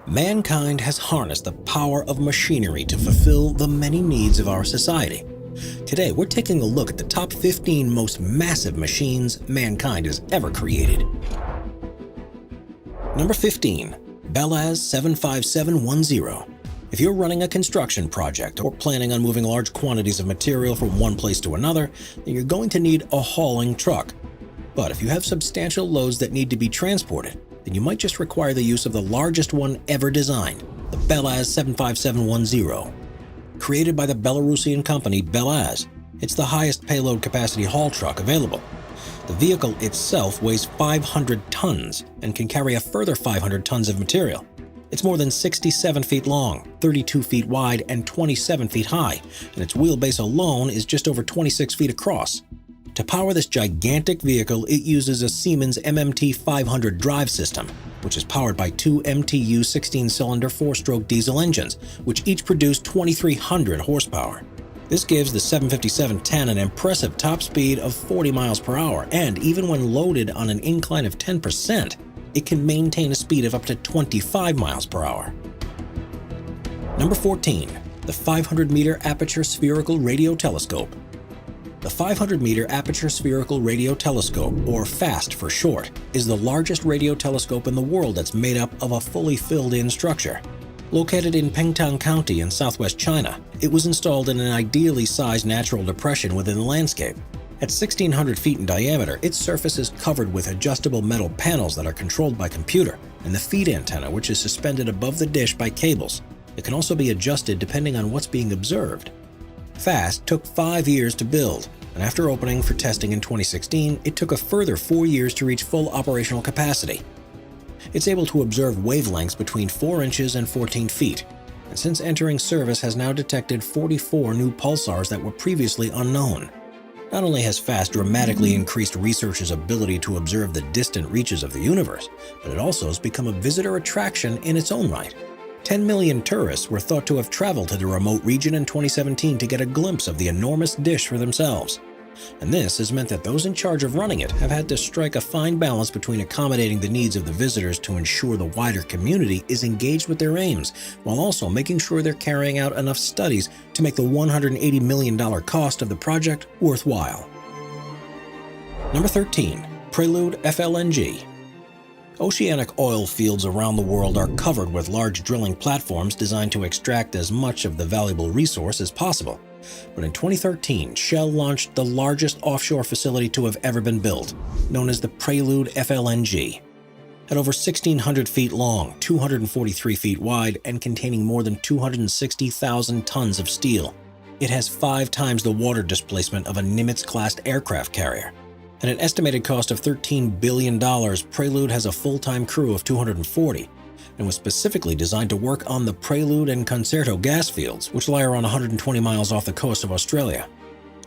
Mankind has harnessed the power of machinery to fulfill the many needs of our society. Today, we're taking a look at the top 15 most massive machines mankind has ever created. Number 15. ELAZ 75710. If you're running a construction project or planning on moving large quantities of material from one place to another, then you're going to need a hauling truck. But if you have substantial loads that need to be transported, then you might just require the use of the largest one ever designed, the ELAZ 75710. Created by the Belarusian company ELAZ, it's the highest payload capacity haul truck available. The vehicle itself weighs 500 tons and can carry a further 500 tons of material. It's more than 67 feet long, 32 feet wide, and 27 feet high, and its wheelbase alone is just over 26 feet across. To power this gigantic vehicle, it uses a Siemens MMT 500 drive system, which is powered by two MTU 16-cylinder 4-stroke diesel engines, which each produce 2,300 horsepower. This gives the 757-10 an impressive top speed of 40 miles per hour, and even when loaded on an incline of 10%, it can maintain a speed of up to 25 miles per hour. Number 14. The 500-meter Aperture Spherical Radio Telescope. The 500-meter Aperture Spherical Radio Telescope, or FAST for short, is the largest radio telescope in the world that's made up of a fully filled-in structure. Located in Pengtang County in southwest China, it was installed in an ideally sized natural depression within the landscape. At 1,600 feet in diameter, its surface is covered with adjustable metal panels that are controlled by computer, and the feed antenna, which is suspended above the dish by cables. It can also be adjusted depending on what's being observed. FAST took 5 years to build, and after opening for testing in 2016, it took a further 4 years to reach full operational capacity. It's able to observe wavelengths between 4 inches and 14 feet, and since entering service has now detected 44 new pulsars that were previously unknown. Not only has FAST dramatically increased researchers' ability to observe the distant reaches of the universe, but it also has become a visitor attraction in its own right. 10 million tourists were thought to have traveled to the remote region in 2017 to get a glimpse of the enormous dish for themselves. And this has meant that those in charge of running it have had to strike a fine balance between accommodating the needs of the visitors to ensure the wider community is engaged with their aims, while also making sure they're carrying out enough studies to make the $180 million cost of the project worthwhile. Number 13. Prelude FLNG. Oceanic oil fields around the world are covered with large drilling platforms designed to extract as much of the valuable resource as possible. But in 2013, Shell launched the largest offshore facility to have ever been built, known as the Prelude FLNG. At over 1,600 feet long, 243 feet wide, and containing more than 260,000 tons of steel, it has 5 times the water displacement of a Nimitz-class aircraft carrier. At an estimated cost of $13 billion, Prelude has a full-time crew of 240, and was specifically designed to work on the Prelude and Concerto gas fields, which lie around 120 miles off the coast of Australia.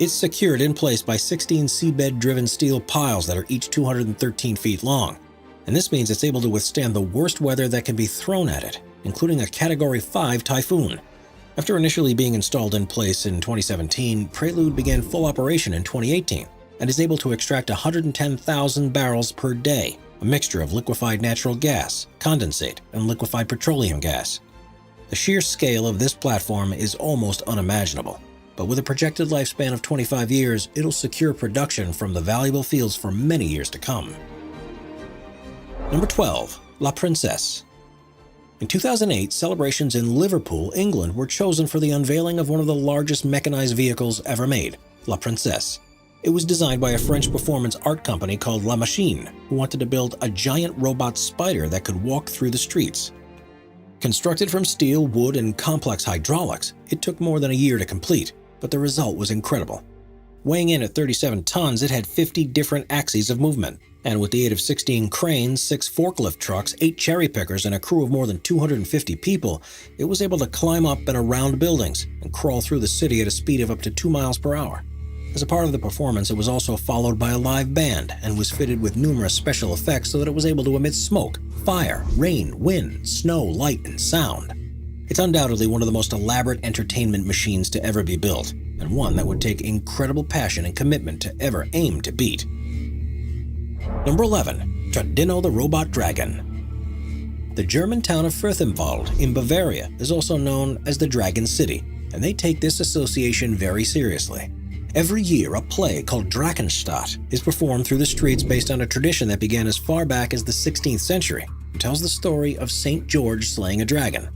It's secured in place by 16 seabed-driven steel piles that are each 213 feet long, and this means it's able to withstand the worst weather that can be thrown at it, including a Category 5 typhoon. After initially being installed in place in 2017, Prelude began full operation in 2018, and is able to extract 110,000 barrels per day, a mixture of liquefied natural gas, condensate, and liquefied petroleum gas. The sheer scale of this platform is almost unimaginable, but with a projected lifespan of 25 years, it'll secure production from the valuable fields for many years to come. Number 12. La Princesse. In 2008, celebrations in Liverpool, England were chosen for the unveiling of one of the largest mechanized vehicles ever made, La Princesse. It was designed by a French performance art company called La Machine, who wanted to build a giant robot spider that could walk through the streets. Constructed from steel, wood, and complex hydraulics, it took more than a year to complete, but the result was incredible. Weighing in at 37 tons, it had 50 different axes of movement, and with the aid of 16 cranes, 6 forklift trucks, 8 cherry pickers, and a crew of more than 250 people, it was able to climb up and around buildings and crawl through the city at a speed of up to 2 miles per hour. As a part of the performance, it was also followed by a live band and was fitted with numerous special effects so that it was able to emit smoke, fire, rain, wind, snow, light, and sound. It's undoubtedly one of the most elaborate entertainment machines to ever be built, and one that would take incredible passion and commitment to ever aim to beat. Number 11. Tradino the Robot Dragon. The German town of Fürstenwald in Bavaria is also known as the Dragon City, and they take this association very seriously. Every year, a play called Drakenstadt is performed through the streets based on a tradition that began as far back as the 16th century and tells the story of St. George slaying a dragon.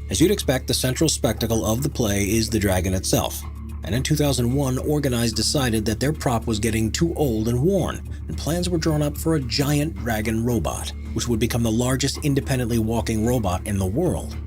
As you'd expect, the central spectacle of the play is the dragon itself. And in 2001, Organized decided that their prop was getting too old and worn, and plans were drawn up for a giant dragon robot, which would become the largest independently walking robot in the world.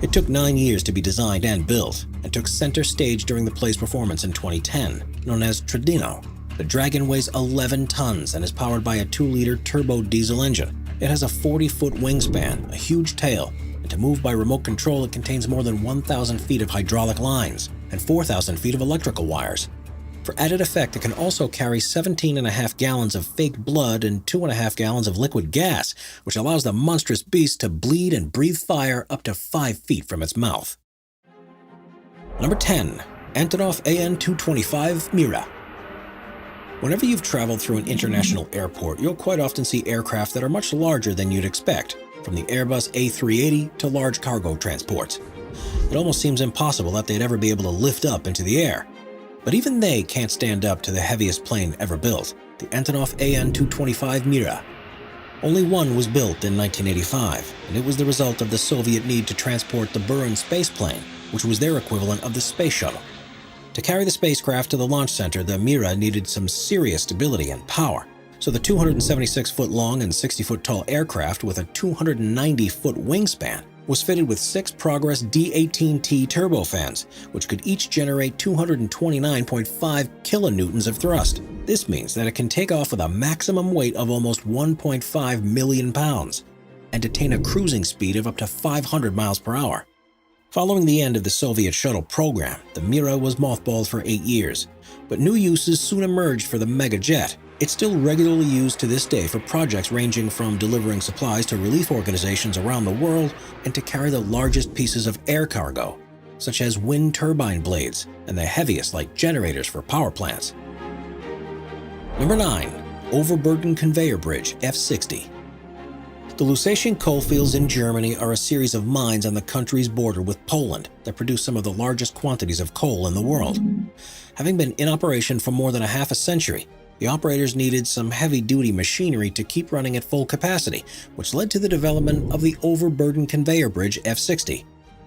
It took 9 years to be designed and built, and took center stage during the play's performance in 2010, known as Tridino. The dragon weighs 11 tons and is powered by a 2-liter turbo diesel engine. It has a 40-foot wingspan, a huge tail, and to move by remote control it contains more than 1,000 feet of hydraulic lines and 4,000 feet of electrical wires. For added effect, it can also carry 17.5 gallons of fake blood and 2.5 gallons of liquid gas, which allows the monstrous beast to bleed and breathe fire up to 5 feet from its mouth. Number 10. Antonov An-225 Mira. Whenever you've traveled through an international airport, you'll quite often see aircraft that are much larger than you'd expect, from the Airbus A380 to large cargo transports. It almost seems impossible that they'd ever be able to lift up into the air. But even they can't stand up to the heaviest plane ever built, the Antonov An-225 Mira. Only one was built in 1985, and it was the result of the Soviet need to transport the Buran space plane, which was their equivalent of the space shuttle. To carry the spacecraft to the launch center, the Mira needed some serious stability and power, so the 276-foot-long and 60-foot-tall aircraft with a 290-foot wingspan was fitted with 6 Progress D18T turbofans, which could each generate 229.5 kilonewtons of thrust. This means that it can take off with a maximum weight of almost 1.5 million pounds and attain a cruising speed of up to 500 miles per hour. Following the end of the Soviet shuttle program, the Mira was mothballed for 8 years, but new uses soon emerged for the mega jet. It's still regularly used to this day for projects ranging from delivering supplies to relief organizations around the world and to carry the largest pieces of air cargo, such as wind turbine blades and the heaviest like generators for power plants. Number 9. Overburden Conveyor Bridge F-60. The Lusatian coalfields in Germany are a series of mines on the country's border with Poland that produce some of the largest quantities of coal in the world. Having been in operation for more than a half a century, the operators needed some heavy-duty machinery to keep running at full capacity, which led to the development of the Overburden Conveyor Bridge F-60.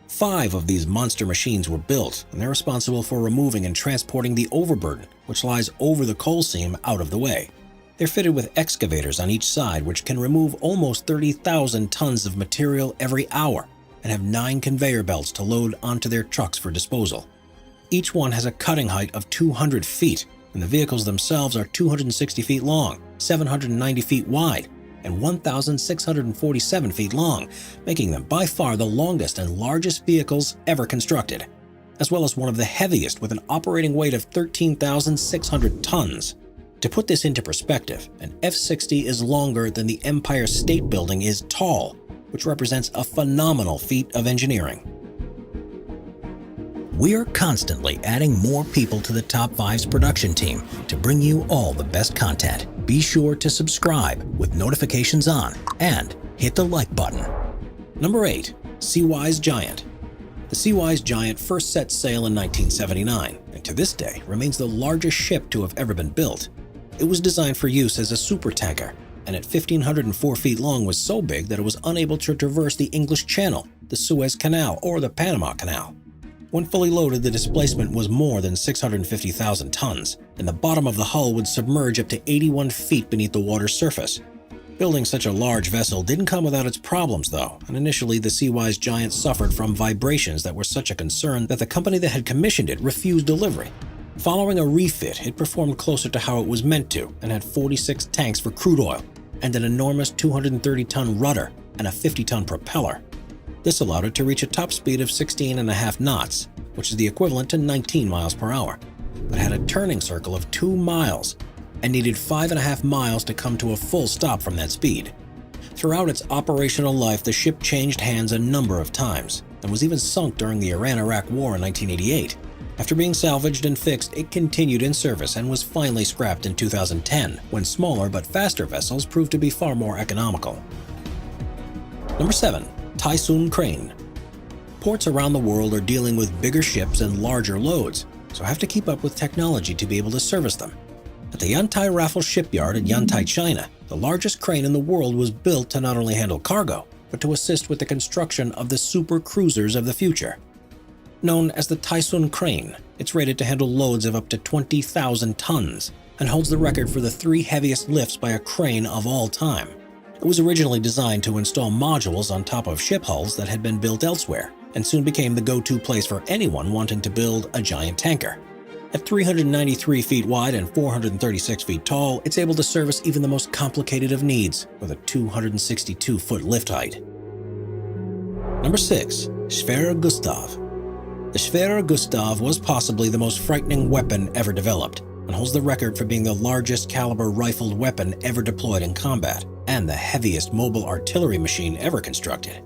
5 of these monster machines were built, and they're responsible for removing and transporting the overburden, which lies over the coal seam, out of the way. They're fitted with excavators on each side, which can remove almost 30,000 tons of material every hour, and have 9 conveyor belts to load onto their trucks for disposal. Each one has a cutting height of 200 feet, and the vehicles themselves are 260 feet long, 790 feet wide, and 1,647 feet long, making them by far the longest and largest vehicles ever constructed, as well as one of the heaviest with an operating weight of 13,600 tons. To put this into perspective, an F-60 is longer than the Empire State Building is tall, which represents a phenomenal feat of engineering. We are constantly adding more people to the Top 5's production team to bring you all the best content. Be sure to subscribe with notifications on and hit the like button. Number 8. Seawise Giant. The Seawise Giant first set sail in 1979 and to this day remains the largest ship to have ever been built. It was designed for use as a supertanker, and at 1,504 feet long was so big that it was unable to traverse the English Channel, the Suez Canal, or the Panama Canal. When fully loaded, the displacement was more than 650,000 tons, and the bottom of the hull would submerge up to 81 feet beneath the water's surface. Building such a large vessel didn't come without its problems, though, and initially the Seawise Giant suffered from vibrations that were such a concern that the company that had commissioned it refused delivery. Following a refit, it performed closer to how it was meant to and had 46 tanks for crude oil and an enormous 230-ton rudder and a 50-ton propeller. This allowed it to reach a top speed of 16.5 knots, which is the equivalent to 19 miles per hour, but had a turning circle of 2 miles and needed 5.5 miles to come to a full stop from that speed. Throughout its operational life, the ship changed hands a number of times and was even sunk during the Iran-Iraq War in 1988. After being salvaged and fixed, it continued in service and was finally scrapped in 2010, when smaller but faster vessels proved to be far more economical. Number 7. Typhoon crane. Ports around the world are dealing with bigger ships and larger loads, so have to keep up with technology to be able to service them. At the Yantai Raffles shipyard in Yantai, China, the largest crane in the world was built to not only handle cargo, but to assist with the construction of the super cruisers of the future. Known as the Typhoon crane, it's rated to handle loads of up to 20,000 tons and holds the record for the 3 heaviest lifts by a crane of all time. It was originally designed to install modules on top of ship hulls that had been built elsewhere, and soon became the go-to place for anyone wanting to build a giant tanker. At 393 feet wide and 436 feet tall, it's able to service even the most complicated of needs with a 262-foot lift height. Number 6. Schwerer Gustav. The Schwerer Gustav was possibly the most frightening weapon ever developed, and holds the record for being the largest caliber rifled weapon ever deployed in combat, and the heaviest mobile artillery machine ever constructed.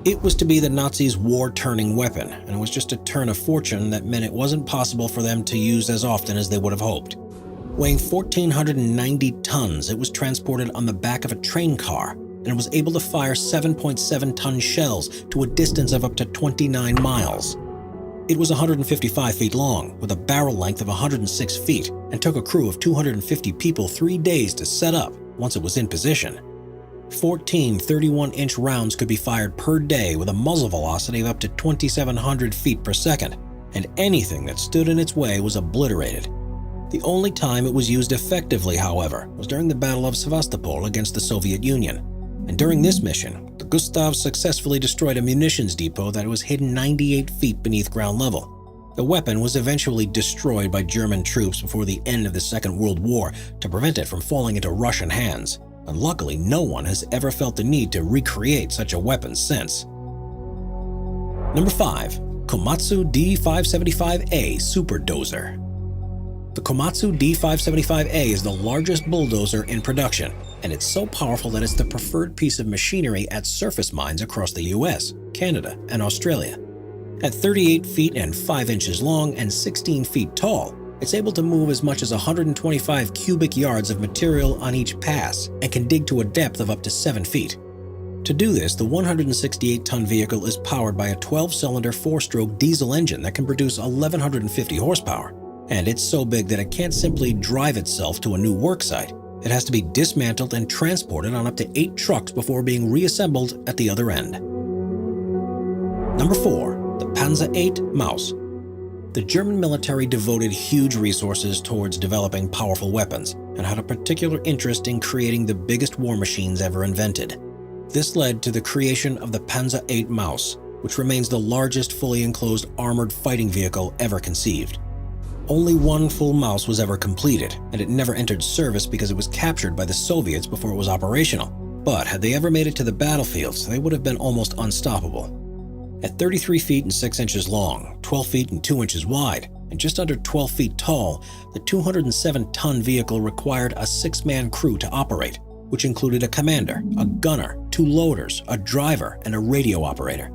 It was to be the Nazis' war-turning weapon, and it was just a turn of fortune that meant it wasn't possible for them to use as often as they would have hoped. Weighing 1,490 tons, it was transported on the back of a train car, and it was able to fire 7.7-ton shells to a distance of up to 29 miles. It was 155 feet long, with a barrel length of 106 feet, and took a crew of 250 people 3 days to set up once it was in position. 14 31-inch rounds could be fired per day with a muzzle velocity of up to 2,700 feet per second, and anything that stood in its way was obliterated. The only time it was used effectively, however, was during the Battle of Sevastopol against the Soviet Union. And during this mission, the Gustav successfully destroyed a munitions depot that was hidden 98 feet beneath ground level. The weapon was eventually destroyed by German troops before the end of the Second World War to prevent it from falling into Russian hands. And luckily, no one has ever felt the need to recreate such a weapon since. Number 5. Komatsu D575A Super Dozer. The Komatsu D575A is the largest bulldozer in production, and it's so powerful that it's the preferred piece of machinery at surface mines across the US, Canada, and Australia. At 38 feet and 5 inches long and 16 feet tall, it's able to move as much as 125 cubic yards of material on each pass and can dig to a depth of up to 7 feet. To do this, the 168-ton vehicle is powered by a 12-cylinder 4-stroke diesel engine that can produce 1,150 horsepower. And it's so big that it can't simply drive itself to a new worksite. It has to be dismantled and transported on up to 8 trucks before being reassembled at the other end. Number 4. The Panzer VIII Maus. The German military devoted huge resources towards developing powerful weapons and had a particular interest in creating the biggest war machines ever invented. This led to the creation of the Panzer VIII Maus, which remains the largest fully enclosed armored fighting vehicle ever conceived. Only one full Maus was ever completed, and it never entered service because it was captured by the Soviets before it was operational. But had they ever made it to the battlefields, they would have been almost unstoppable. At 33 feet and 6 inches long, 12 feet and 2 inches wide, and just under 12 feet tall, the 207-ton vehicle required a 6-man crew to operate, which included a commander, a gunner, 2 loaders, a driver, and a radio operator.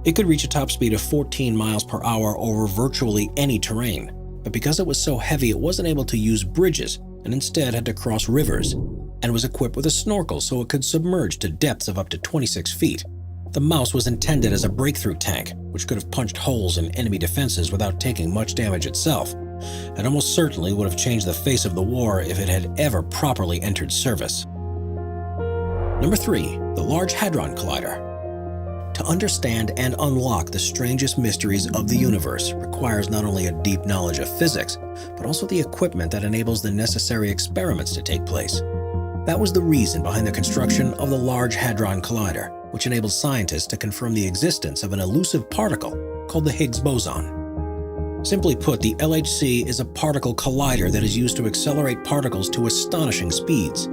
It could reach a top speed of 14 miles per hour over virtually any terrain, but because it was so heavy it wasn't able to use bridges and instead had to cross rivers, and was equipped with a snorkel so it could submerge to depths of up to 26 feet. The Maus was intended as a breakthrough tank, which could have punched holes in enemy defenses without taking much damage itself, and almost certainly would have changed the face of the war if it had ever properly entered service. Number 3. The Large Hadron Collider. To understand and unlock the strangest mysteries of the universe requires not only a deep knowledge of physics, but also the equipment that enables the necessary experiments to take place. That was the reason behind the construction of the Large Hadron Collider, which enables scientists to confirm the existence of an elusive particle called the Higgs boson. Simply put, the LHC is a particle collider that is used to accelerate particles to astonishing speeds,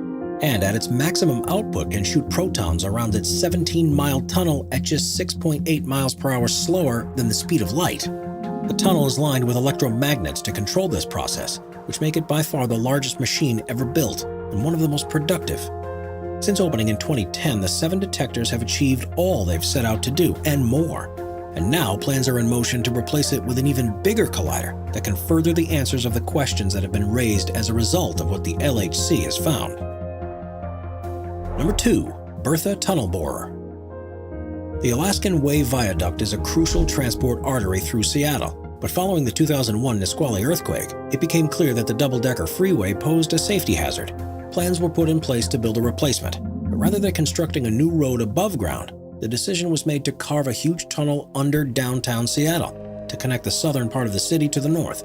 and at its maximum output can shoot protons around its 17-mile tunnel at just 6.8 miles per hour slower than the speed of light. The tunnel is lined with electromagnets to control this process, which make it by far the largest machine ever built and one of the most productive. Since opening in 2010, the 7 detectors have achieved all they've set out to do, and more. And now plans are in motion to replace it with an even bigger collider that can further the answers of the questions that have been raised as a result of what the LHC has found. Number 2. Bertha Tunnel Borer. The Alaskan Way Viaduct is a crucial transport artery through Seattle, but following the 2001 Nisqually earthquake, it became clear that the double-decker freeway posed a safety hazard. Plans were put in place to build a replacement, but rather than constructing a new road above ground, the decision was made to carve a huge tunnel under downtown Seattle to connect the southern part of the city to the north.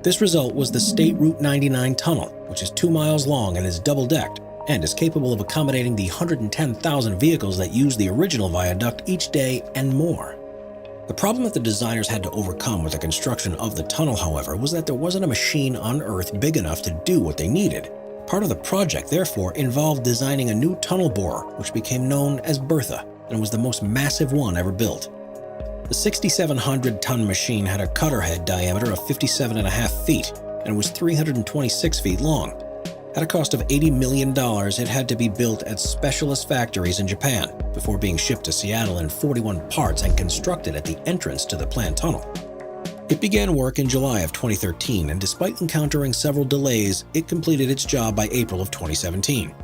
This result was the State Route 99 tunnel, which is 2 miles long and is double-decked, and is capable of accommodating the 110,000 vehicles that use the original viaduct each day and more. The problem that the designers had to overcome with the construction of the tunnel, however, was that there wasn't a machine on Earth big enough to do what they needed. Part of the project, therefore, involved designing a new tunnel borer, which became known as Bertha, and was the most massive one ever built. The 6,700-ton machine had a cutter head diameter of 57.5 feet, and was 326 feet long. At a cost of $80 million, it had to be built at specialist factories in Japan before being shipped to Seattle in 41 parts and constructed at the entrance to the planned tunnel. It began work in July of 2013, and despite encountering several delays, it completed its job by April of 2017.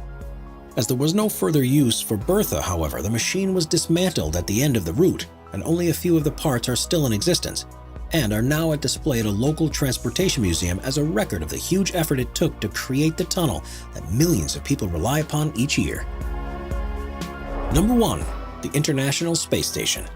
As there was no further use for Bertha, however, the machine was dismantled at the end of the route, and only a few of the parts are still in existence, and are now at display at a local transportation museum as a record of the huge effort it took to create the tunnel that millions of people rely upon each year. Number 1. The International Space Station.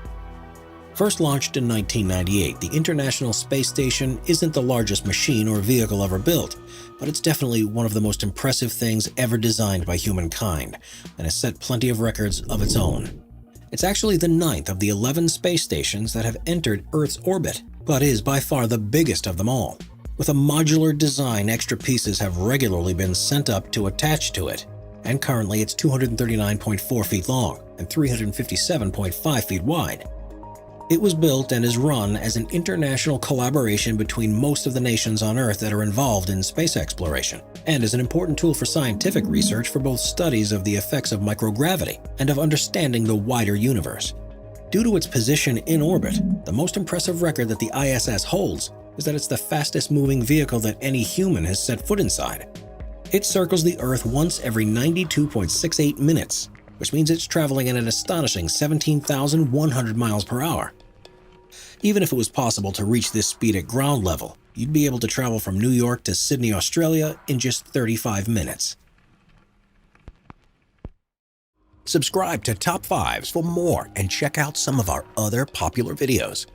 First launched in 1998, the International Space Station isn't the largest machine or vehicle ever built, but it's definitely one of the most impressive things ever designed by humankind, and has set plenty of records of its own. It's actually the 9th of the 11 space stations that have entered Earth's orbit, but is by far the biggest of them all. With a modular design, extra pieces have regularly been sent up to attach to it, and currently it's 239.4 feet long and 357.5 feet wide. It was built and is run as an international collaboration between most of the nations on Earth that are involved in space exploration, and is an important tool for scientific research for both studies of the effects of microgravity and of understanding the wider universe. Due to its position in orbit, the most impressive record that the ISS holds is that it's the fastest moving vehicle that any human has set foot inside. It circles the Earth once every 92.68 minutes, which means it's traveling at an astonishing 17,100 miles per hour. Even if it was possible to reach this speed at ground level, you'd be able to travel from New York to Sydney, Australia in just 35 minutes. Subscribe to Top 5s for more and check out some of our other popular videos.